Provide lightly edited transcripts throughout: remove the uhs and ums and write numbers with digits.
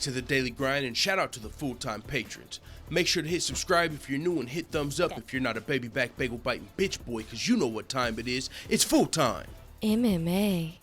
to the Daily Grind, and shout out to the full-time patrons. Make sure to hit subscribe if you're new and hit thumbs up if you're not a baby back bagel biting bitch boy, cause you know what time it is. It's full time. MMA.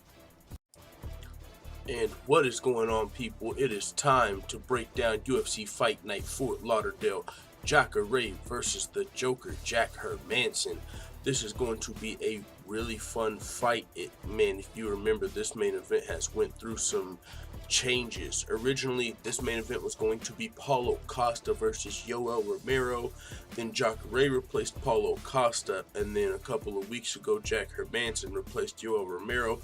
And what is going on, people? It is time to break down UFC Fight Night Fort Lauderdale. Jacare versus the Joker, Jack Hermansson. This is going to be a really fun fight. Man, if you remember, this main event has went through some changes. Originally, this main event was going to be Paulo Costa versus Yoel Romero. Then Jacare replaced Paulo Costa, and then a couple of weeks ago, Jack Hermansson replaced Yoel Romero.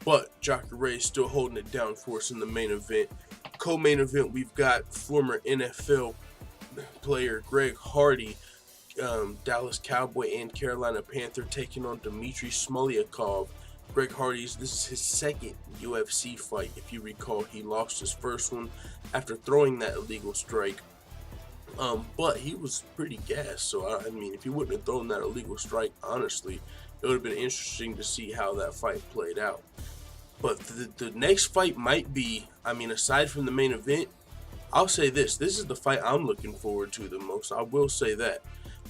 But Jacare is still holding it down for us in the main event. Co-main event, we've got former NFL player Greg Hardy, Dallas Cowboy and Carolina Panther, taking on Dmitry Smolyakov. Greg Hardy's, this is his second UFC fight. If you recall, he lost his first one after throwing that illegal strike. But he was pretty gassed. So I mean, if he wouldn't have thrown that illegal strike, honestly, it would have been interesting to see how that fight played out. But the next fight might be, I mean, aside from the main event, I'll say this is the fight I'm looking forward to the most. I will say that.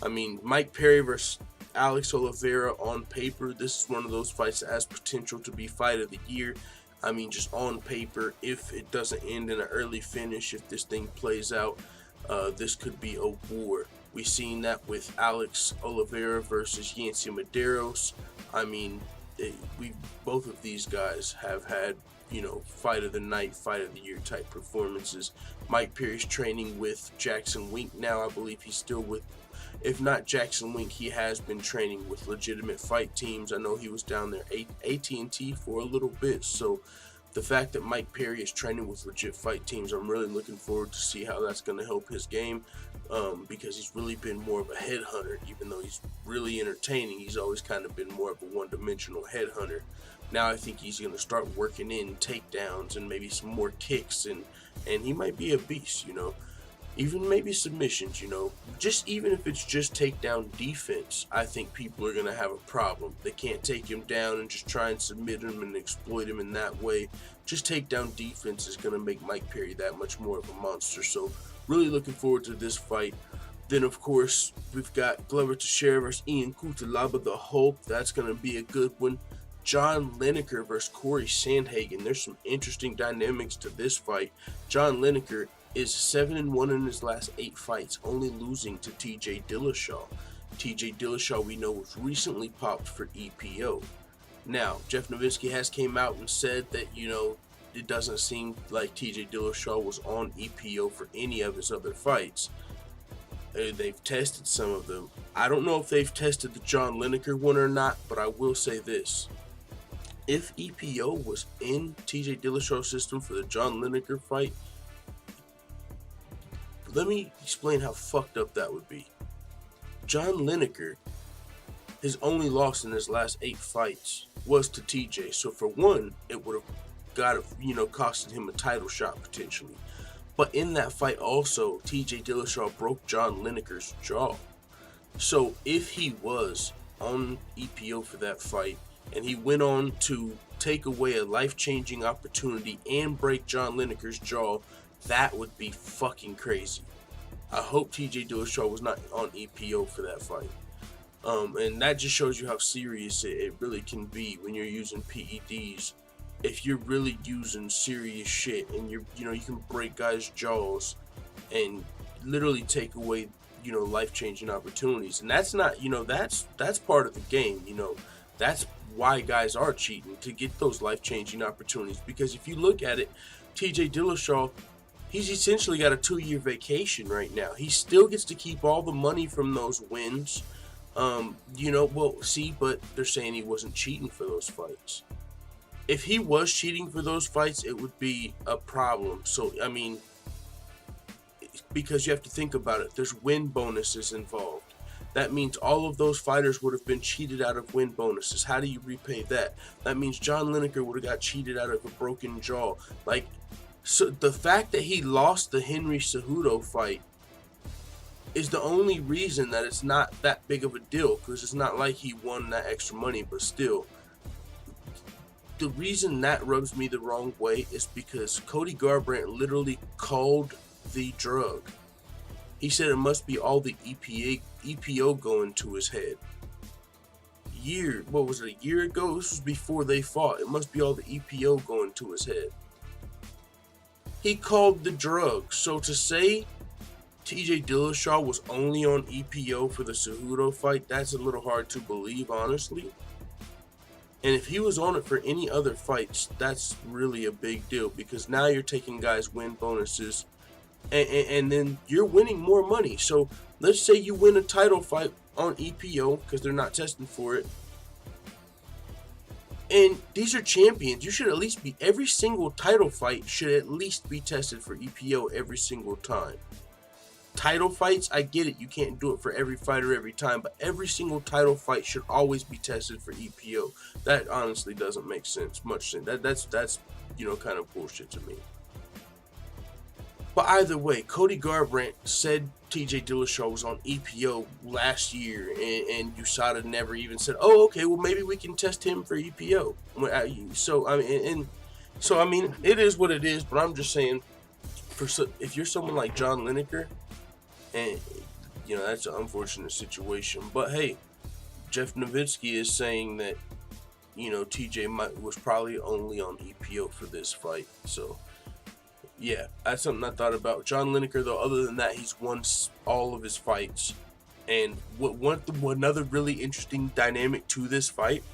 I mean, Mike Perry versus Alex Oliveira on paper, this is one of those fights that has potential to be fight of the year. I mean, just on paper, if it doesn't end in an early finish, if this thing plays out, this could be a war. We've seen that with Alex Oliveira versus Yancy Medeiros. I mean, both of these guys have had, you know, fight of the night, fight of the year type performances. Mike Perry's training with Jackson Wink now. I believe he's still with, if not Jackson Wink, he has been training with legitimate fight teams. I know he was down there AT&T for a little bit. So the fact that Mike Perry is training with legit fight teams, I'm really looking forward to see how that's going to help his game, because he's really been more of a headhunter. Even though he's really entertaining, he's always kind of been more of a one-dimensional headhunter. Now I think he's going to start working in takedowns and maybe some more kicks, and he might be a beast, you know. Even maybe submissions, you know. Just even if it's just takedown defense, I think people are going to have a problem. They can't take him down and just try and submit him and exploit him in that way. Just takedown defense is going to make Mike Perry that much more of a monster. So really looking forward to this fight. Then, of course, we've got Glover Teixeira versus Ian Cutelaba the Hulk. That's going to be a good one. John Lineker versus Corey Sandhagen. There's some interesting dynamics to this fight. John Lineker is 7-1 in his last 8 fights, only losing to TJ Dillashaw. TJ Dillashaw, we know, was recently popped for EPO. Now, Jeff Novitzky has came out and said that, you know, it doesn't seem like TJ Dillashaw was on EPO for any of his other fights. They've tested some of them. I don't know if they've tested the John Lineker one or not, but I will say this. If EPO was in TJ Dillashaw's system for the John Lineker fight, let me explain how fucked up that would be. John Lineker, his only loss in his last 8 fights was to TJ. So for one, it would have costed him a title shot potentially. But in that fight also, TJ Dillashaw broke John Lineker's jaw. So if he was on EPO for that fight, and he went on to take away a life-changing opportunity and break John Lineker's jaw, that would be fucking crazy. I hope TJ Dillashaw was not on EPO for that fight. And that just shows you how serious it really can be when you're using PEDs. If you're really using serious shit and you can break guys' jaws and literally take away, you know, life-changing opportunities. And that's not, you know, that's part of the game, you know. That's why guys are cheating, to get those life-changing opportunities. Because if you look at it, TJ Dillashaw, he's essentially got a 2-year vacation right now. He still gets to keep all the money from those wins. But they're saying he wasn't cheating for those fights. If he was cheating for those fights, it would be a problem. So, I mean, because you have to think about it, there's win bonuses involved. That means all of those fighters would have been cheated out of win bonuses. How do you repay that? That means John Lineker would have got cheated out of a broken jaw. So the fact that he lost the Henry Cejudo fight is the only reason that it's not that big of a deal, because it's not like he won that extra money, but still, the reason that rubs me the wrong way is because Cody Garbrandt literally called the drug. He said it must be all the EPO going to his head. What was it, a year ago? This was before they fought. It must be all the EPO going to his head. He called the drug. So to say TJ Dillashaw was only on EPO for the Cejudo fight, that's a little hard to believe, honestly. And if he was on it for any other fights, that's really a big deal, because now you're taking guys' win bonuses and then you're winning more money. So let's say you win a title fight on EPO because they're not testing for it. And these are champions. You should at least be, every single title fight should at least be tested for EPO every single time. Title fights, I get it, you can't do it for every fighter every time, but every single title fight should always be tested for EPO. That honestly doesn't make much sense. That's kind of bullshit to me. But either way, Cody Garbrandt said TJ Dillashaw was on EPO last year, and USADA never even said, "Oh, okay, well maybe we can test him for EPO." So I mean, it is what it is. But I'm just saying, if you're someone like John Lineker, and that's an unfortunate situation. But hey, Jeff Nowitzki is saying that TJ was probably only on EPO for this fight. So yeah, that's something I thought about. John Lineker, though, other than that, he's won all of his fights. And another really interesting dynamic to this fight,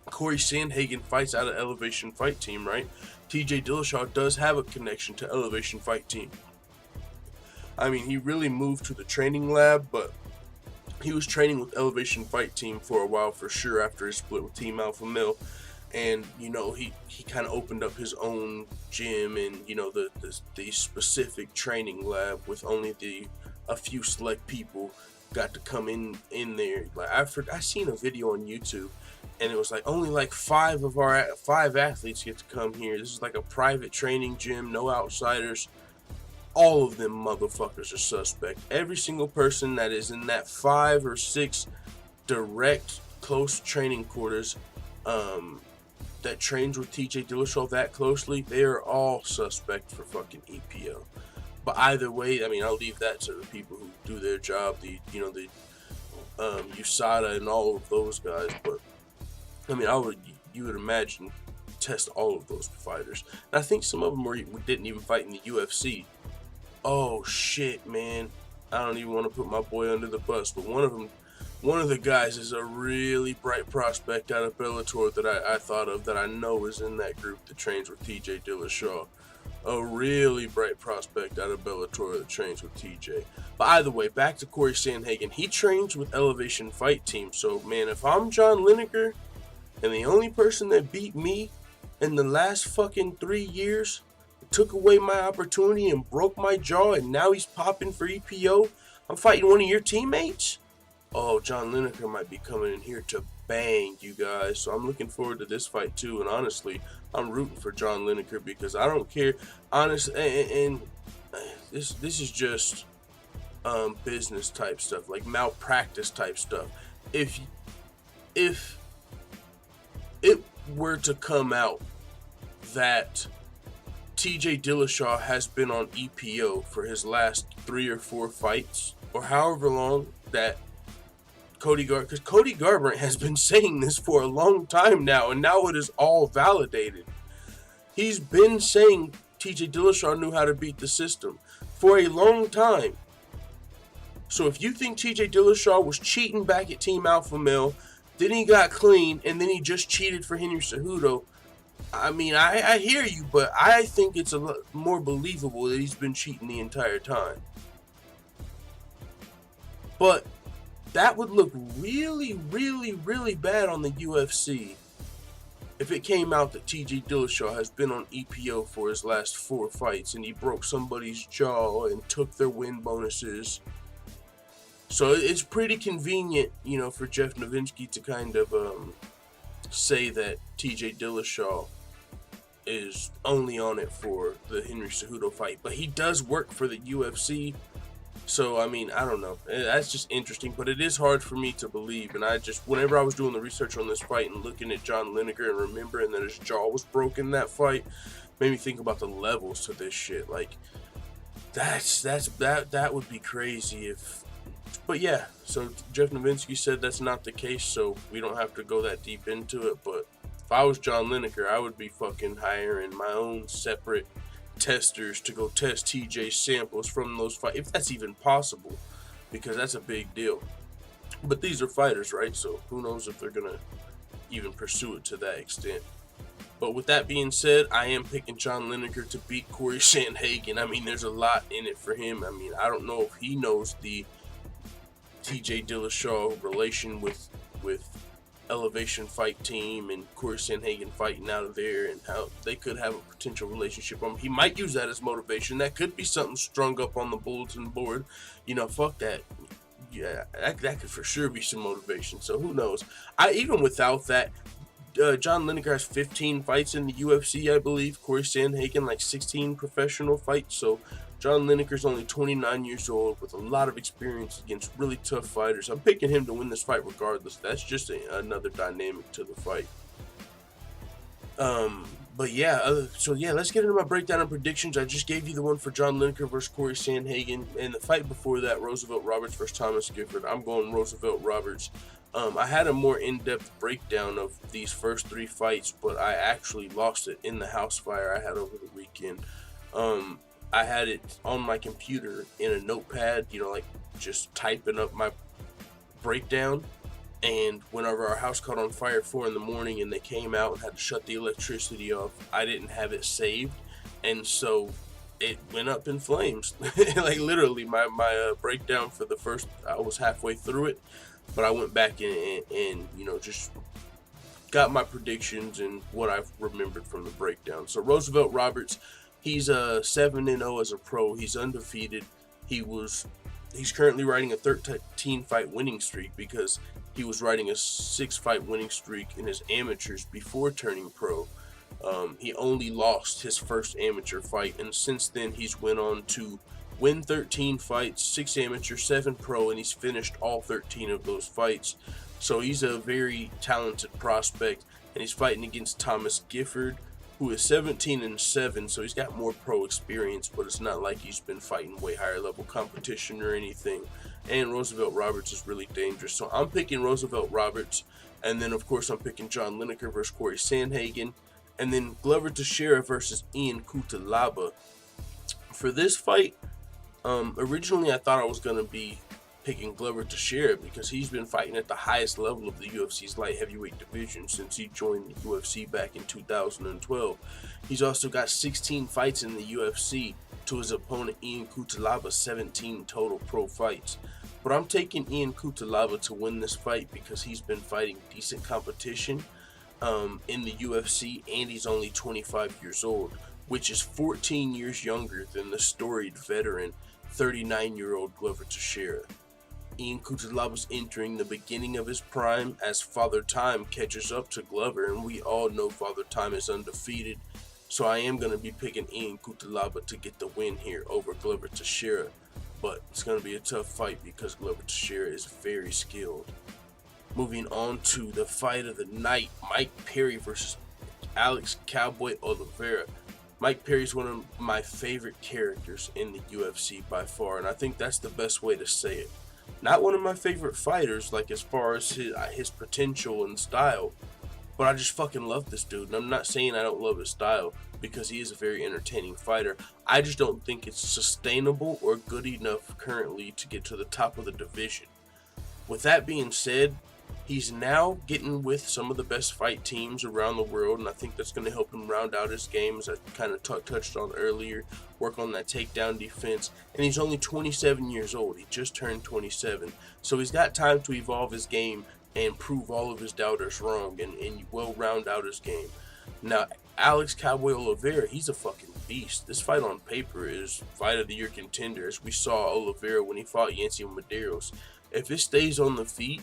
Corey Sandhagen fights out of Elevation Fight Team, right? TJ Dillashaw does have a connection to Elevation Fight Team. I mean, he really moved to the training lab, but he was training with Elevation Fight Team for a while for sure after his split with Team Alpha Male. And he kind of opened up his own gym and the specific training lab with only a few select people got to come in there. Like I seen a video on YouTube, and it was like only like five athletes get to come here. This is like a private training gym, no outsiders. All of them motherfuckers are suspect. Every single person that is in that 5 or 6 direct close training quarters that trains with TJ Dillashaw that closely, they are all suspect for fucking EPO. But either way, I mean, I'll leave that to the people who do their job, the USADA and all of those guys. But I mean, you would imagine test all of those fighters. And I think some of them didn't even fight in the UFC. Oh shit, man! I don't even want to put my boy under the bus, but one of the guys is a really bright prospect out of Bellator that I thought of, that I know is in that group that trains with TJ Dillashaw. A really bright prospect out of Bellator that trains with TJ. But either way, back to Corey Sandhagen. He trains with Elevation Fight Team. So, man, if I'm John Lineker, and the only person that beat me in the last fucking 3 years took away my opportunity and broke my jaw, and now he's popping for EPO, I'm fighting one of your teammates? Oh, John Lineker might be coming in here to bang, you guys. So I'm looking forward to this fight too. And honestly, I'm rooting for John Lineker because I don't care. And this is just business type stuff, like malpractice type stuff. If it were to come out that TJ Dillashaw has been on EPO for his last 3 or 4 fights, or however long that because Cody Garbrandt has been saying this for a long time now, and now it is all validated. He's been saying TJ Dillashaw knew how to beat the system for a long time. So if you think TJ Dillashaw was cheating back at Team Alpha Male, then he got clean, and then he just cheated for Henry Cejudo, I mean, I hear you, but I think it's a lot more believable that he's been cheating the entire time. But that would look really, really, really bad on the UFC if it came out that TJ Dillashaw has been on EPO for his last 4 fights and he broke somebody's jaw and took their win bonuses. So it's pretty convenient, for Jeff Nowitzki to kind of say that TJ Dillashaw is only on it for the Henry Cejudo fight. But he does work for the UFC, So, I mean, I don't know. That's just interesting, but it is hard for me to believe. And whenever I was doing the research on this fight and looking at John Lineker and remembering that his jaw was broken in that fight, made me think about the levels to this shit. Like, that would be crazy if. But yeah, so Jeff Novinsky said that's not the case, so we don't have to go that deep into it. But if I was John Lineker, I would be fucking hiring my own separate testers to go test TJ samples from those fights, if that's even possible, because that's a big deal. But these are fighters, right? So who knows if they're gonna even pursue it to that extent. But with that being said, I am picking John Lineker to beat Corey Sandhagen. I mean, there's a lot in it for him. I mean, I don't know if he knows the TJ Dillashaw relation with Elevation Fight Team and Corey Sandhagen fighting out of there, and how they could have a potential relationship. He might use that as motivation. That could be something strung up on the bulletin board. You know, fuck that. Yeah, that could for sure be some motivation. So who knows? Even without that, John Lineker has 15 fights in the UFC, I believe. Corey Sandhagen like 16 professional fights. So John Lineker's only 29 years old with a lot of experience against really tough fighters. I'm picking him to win this fight regardless. That's just another dynamic to the fight. But yeah, let's get into my breakdown and predictions. I just gave you the one for John Lineker versus Corey Sandhagen, and the fight before that, Roosevelt Roberts versus Thomas Gifford. I'm going Roosevelt Roberts. I had a more in-depth breakdown of these first three fights, but I actually lost it in the house fire I had over the weekend. I had it on my computer in a notepad, like just typing up my breakdown. And whenever our house caught on fire at 4 in the morning and they came out and had to shut the electricity off, I didn't have it saved. And so it went up in flames. Like literally my breakdown for the first, I was halfway through it, but I went back and just got my predictions and what I've remembered from the breakdown. So Roosevelt Roberts, he's 7-0 as a pro. He's undefeated. He's currently riding a 13-fight winning streak because he was riding a 6-fight winning streak in his amateurs before turning pro. He only lost his first amateur fight, and since then he's went on to win 13 fights, 6 amateur, 7 pro, and he's finished all 13 of those fights. So he's a very talented prospect, and he's fighting against Thomas Gifford, who is 17-7, so he's got more pro experience, but it's not like he's been fighting way higher level competition or anything. And Roosevelt Roberts is really dangerous, so I'm picking Roosevelt Roberts, and then of course I'm picking John Lineker versus Corey Sandhagen, and then Glover Teixeira versus Ian Cutelaba. For this fight, originally I thought I was going to be picking Glover Teixeira because he's been fighting at the highest level of the UFC's light heavyweight division since he joined the UFC back in 2012. He's also got 16 fights in the UFC to his opponent Ian Cutelaba's 17 total pro fights. But I'm taking Ian Cutelaba to win this fight because he's been fighting decent competition in the UFC, and he's only 25 years old, which is 14 years younger than the storied veteran 39-year-old Glover Teixeira. Ian Cutelaba's entering the beginning of his prime as Father Time catches up to Glover, and we all know Father Time is undefeated, so I am going to be picking Ian Cutelaba to get the win here over Glover Teixeira, but it's going to be a tough fight because Glover Teixeira is very skilled. Moving on to the fight of the night, Mike Perry versus Alex Cowboy Oliveira. Mike Perry's one of my favorite characters in the UFC by far, and I think that's the best way to say it. Not one of my favorite fighters, like as far as his potential and style, but I just fucking love this dude. And I'm not saying I don't love his style, because he is a very entertaining fighter. I just don't think it's sustainable or good enough currently to get to the top of the division. With that being said, he's now getting with some of the best fight teams around the world, and I think that's going to help him round out his game, as I kind of touched on earlier, work on that takedown defense. And he's only 27 years old. He just turned 27. So he's got time to evolve his game and prove all of his doubters wrong, and well round out his game. Now, Alex Cowboy Oliveira, he's a fucking beast. This fight on paper is fight of the year contender, as we saw Oliveira when he fought Yancy Medeiros. If it stays on the feet,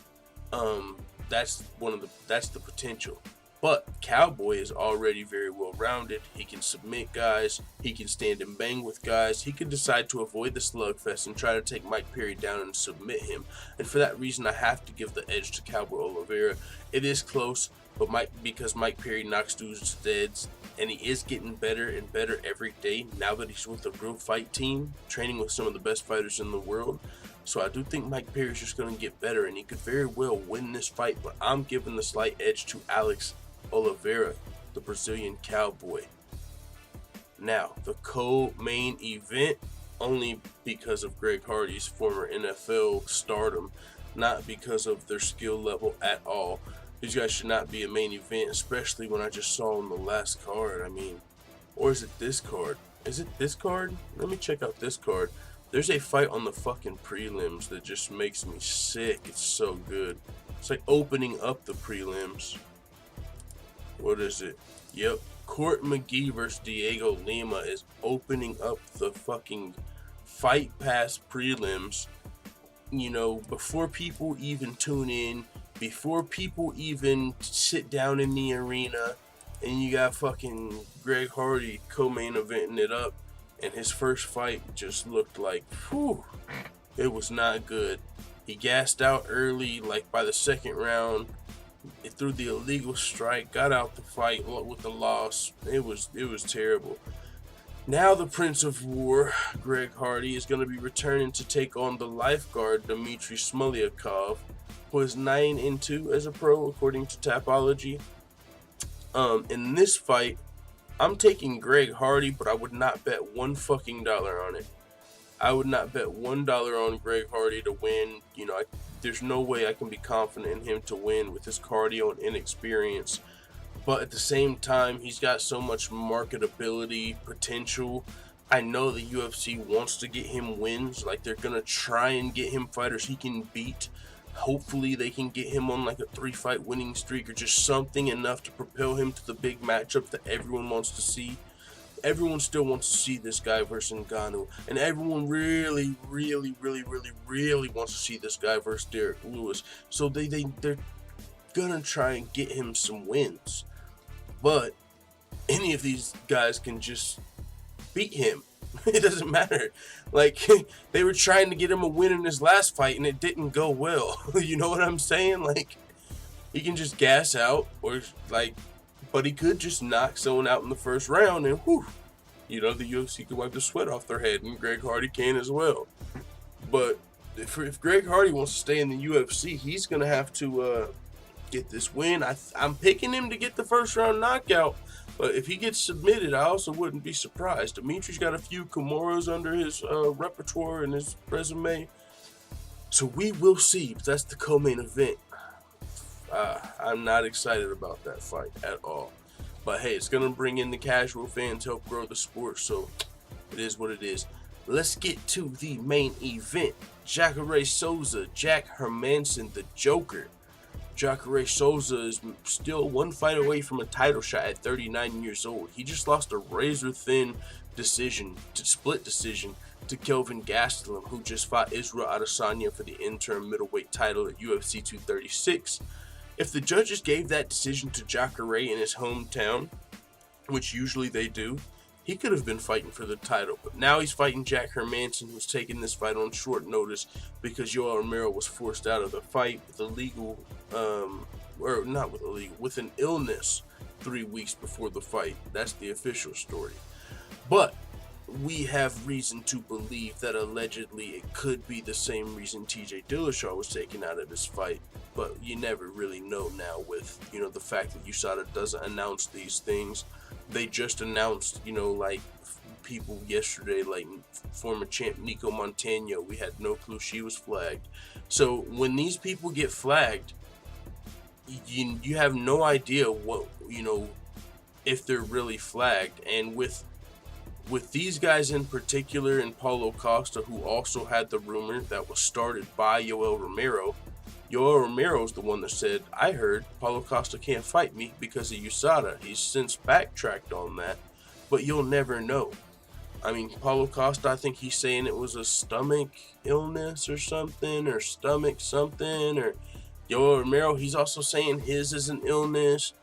that's the potential. But Cowboy is already very well rounded. He can submit guys, he can stand and bang with guys, he can decide to avoid the slugfest and try to take Mike Perry down and submit him. And for that reason, I have to give the edge to Cowboy Oliveira. It is close, but because Mike Perry knocks dudes dead, and he is getting better and better every day now that he's with a real fight team, training with some of the best fighters in the world. So I do think Mike Perry's just going to get better, and he could very well win this fight, but I'm giving the slight edge to Alex Oliveira, the Brazilian Cowboy. Now, the co-main event, only because of Greg Hardy's former NFL stardom, not because of their skill level at all. These guys should not be a main event, especially when I just saw on the last card. I mean, or is it this card? Is it this card? Let me check out this card. There's a fight on the fucking prelims that just makes me sick. It's so good. It's like opening up the prelims. What is it? Yep. Court McGee versus Diego Lima is opening up the fucking Fight Pass prelims. You know, before people even tune in, before people even sit down in the arena, and you got fucking Greg Hardy co-main eventing it up, and his first fight just looked like, whew, it was not good. He gassed out early, like by the second round. It threw the illegal strike, got out the fight with the loss. It was terrible. Now the Prince of War, Greg Hardy, is going to be returning to take on the lifeguard, Dmitry Smolyakov, who is 9-2 as a pro, according to Tapology. In this fight, I'm taking Greg Hardy, but I would not bet $1 on it. I would not bet $1 on Greg Hardy to win. You know, there's no way I can be confident in him to win with his cardio and inexperience. But at the same time, he's got so much marketability potential. I know the UFC wants to get him wins. Like, they're going to try and get him fighters he can beat. Hopefully they can get him on like a 3-fight winning streak or just something enough to propel him to the big matchup that everyone wants to see. Everyone still wants to see this guy versus Ngannou, and everyone really wants to see this guy versus Derek Lewis. So they're gonna try and get him some wins, but any of these guys can just beat him. It doesn't matter. Like, they were trying to get him a win in his last fight, and it didn't go well. You know what I'm saying? Like, he can just gas out, or like. But he could just knock someone out in the first round, and whew, you know, the UFC could wipe the sweat off their head, and Greg Hardy can as well. But if Greg Hardy wants to stay in the UFC, he's going to have to get this win. I'm picking him to get the first round knockout, but if he gets submitted, I also wouldn't be surprised. Dimitri's got a few Kimuras under his repertoire and his resume, so we will see. But that's the co-main event. I'm not excited about that fight at all. But hey, it's going to bring in the casual fans, help grow the sport, so it is what it is. Let's get to the main event. Jacare Souza, Jack Hermansson, the Joker. Jacare Souza is still one fight away from a title shot at 39 years old. He just lost a razor-thin split decision to Kelvin Gastelum, who just fought Israel Adesanya for the interim middleweight title at UFC 236. If the judges gave that decision to Jacare in his hometown, which usually they do, he could have been fighting for the title. But now he's fighting Jack Hermansson, who's taking this fight on short notice because Yoel Romero was forced out of the fight with an illness 3 weeks before the fight. That's the official story. But we have reason to believe that allegedly it could be the same reason TJ Dillashaw was taken out of this fight, but you never really know now with, you know, the fact that USADA doesn't announce these things. They just announced, you know, like people yesterday, like former champ Nico Montano, we had no clue she was flagged. So when these people get flagged, you have no idea what, you know, if they're really flagged. And with these guys in particular, and Paulo Costa, who also had the rumor that was started by Yoel Romero. Yoel Romero's the one that said, I heard Paulo Costa can't fight me because of USADA. He's since backtracked on that, but you'll never know. I mean, Paulo Costa, I think he's saying it was a stomach illness or something, or stomach something, or Yoel Romero, he's also saying his is an illness.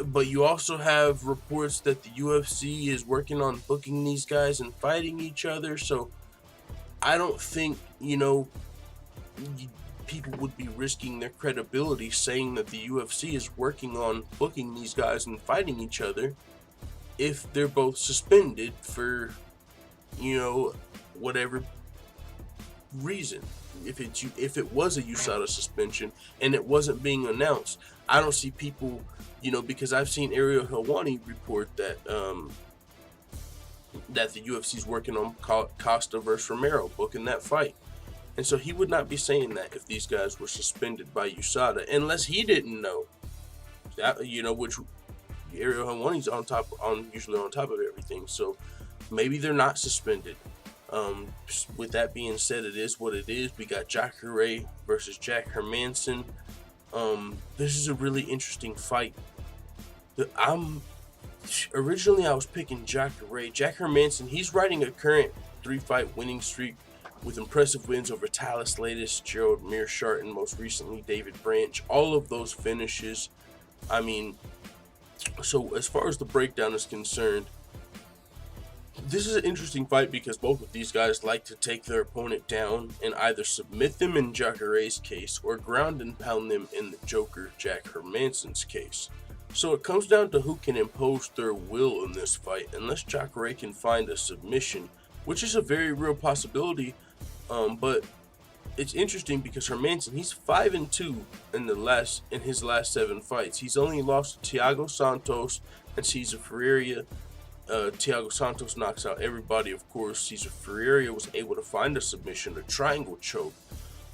but you also have reports that the UFC is working on booking these guys and fighting each other. So I don't think, people would be risking their credibility saying that the UFC is working on booking these guys and fighting each other if they're both suspended for, whatever reason. If it was a USADA suspension and it wasn't being announced, I don't see people, because I've seen Ariel Helwani report that that the UFC is working on Costa versus Romero, booking that fight. And so he would not be saying that if these guys were suspended by USADA, unless he didn't know. That, which Ariel Helwani's usually on top of everything. So maybe they're not suspended. With that being said, it is what it is. We got Jacare versus Jack Hermansson. This is a really interesting fight. Originally I was picking Jacare. Jack Hermansson, he's riding a current 3-fight winning streak with impressive wins over Talis Latis, Gerald Mearshart, and most recently David Branch. All of those finishes. So as far as the breakdown is concerned, this is an interesting fight because both of these guys like to take their opponent down and either submit them in Jacare's case or ground and pound them in the Joker Jack Hermansson's case. So it comes down to who can impose their will in this fight, unless Jacare can find a submission, which is a very real possibility. But it's interesting because Hermansson, he's 5-2 in his last 7 fights. He's only lost to Thiago Santos and Cesar Ferreira. Thiago Santos knocks out everybody, of course. Cesar Ferreira was able to find a submission, a triangle choke.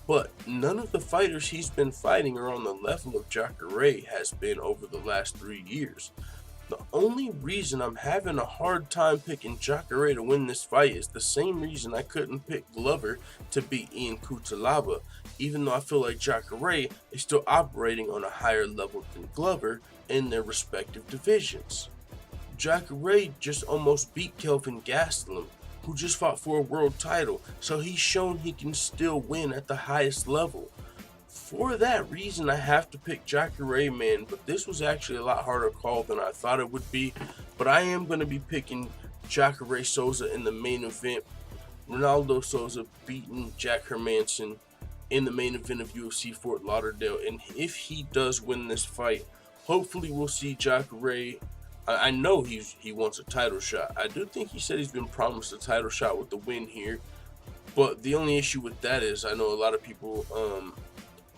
But none of the fighters he's been fighting are on the level of Jacare has been over the last 3 years. The only reason I'm having a hard time picking Jacare to win this fight is the same reason I couldn't pick Glover to beat Ian Cutelaba, even though I feel like Jacare is still operating on a higher level than Glover in their respective divisions. Jacare just almost beat Kelvin Gastelum, who just fought for a world title, so he's shown he can still win at the highest level. For that reason, I have to pick Jacare, man, but this was actually a lot harder call than I thought it would be. But I am going to be picking Jacare Souza in the main event. Ronaldo Souza beating Jack Hermansson in the main event of UFC Fort Lauderdale. And if he does win this fight, hopefully we'll see Jacare. I know he wants a title shot. I do think he said he's been promised a title shot with the win here. But the only issue with that is I know a lot of people,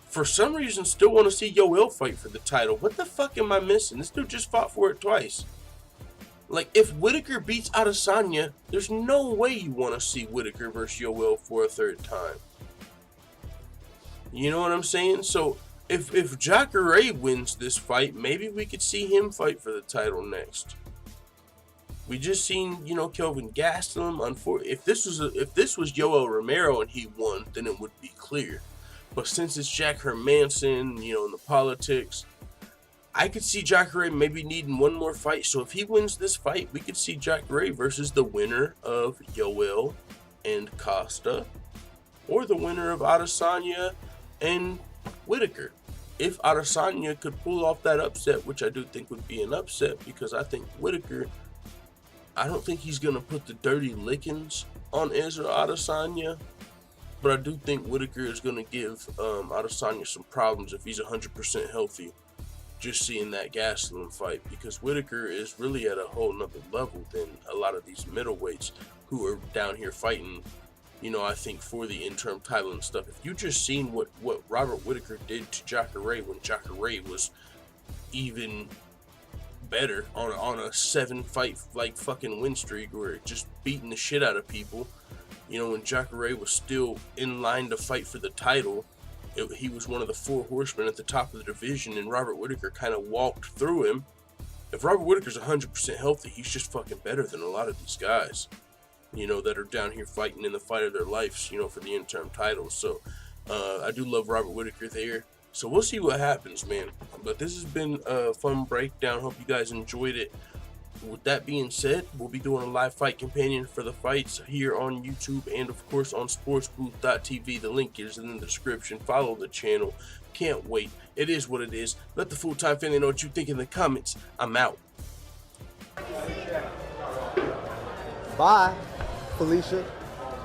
for some reason, still want to see Yoel fight for the title. What the fuck am I missing? This dude just fought for it twice. Like, if Whitaker beats Adesanya, there's no way you want to see Whitaker versus Yoel for a third time. You know what I'm saying? So, if Jacare wins this fight, maybe we could see him fight for the title next. We just seen, Kelvin Gastelum. If this was Yoel Romero and he won, then it would be clear. But since it's Jack Hermansson, in the politics, I could see Jacare maybe needing one more fight. So if he wins this fight, we could see Jacare versus the winner of Yoel and Costa, or the winner of Adesanya and Whitaker. If Adesanya could pull off that upset, which I do think would be an upset, because I think Whitaker, I don't think he's going to put the dirty lickings on Israel Adesanya, but I do think Whitaker is going to give Adesanya some problems if he's 100% healthy, just seeing that Gastelum fight, because Whitaker is really at a whole nother level than a lot of these middleweights who are down here fighting, I think for the interim title and stuff. If you just seen what Robert Whitaker did to Jacare when Jacare was even better on a 7-fight like fucking win streak, or just beating the shit out of people, when Jacare was still in line to fight for the title, he was one of the 4 horsemen at the top of the division, and Robert Whitaker kind of walked through him. If Robert Whitaker's 100% healthy, he's just fucking better than a lot of these guys, that are down here fighting in the fight of their lives, for the interim title. So I do love Robert Whitaker there. So we'll see what happens, man. But this has been a fun breakdown. Hope you guys enjoyed it. with that being said, we'll be doing a live fight companion for the fights here on YouTube and of course on sportsbooth.tv. The link is in the description. Follow the channel. Can't wait. It is what it is. Let the full-time family know what you think in the comments. I'm out. Bye, Felicia.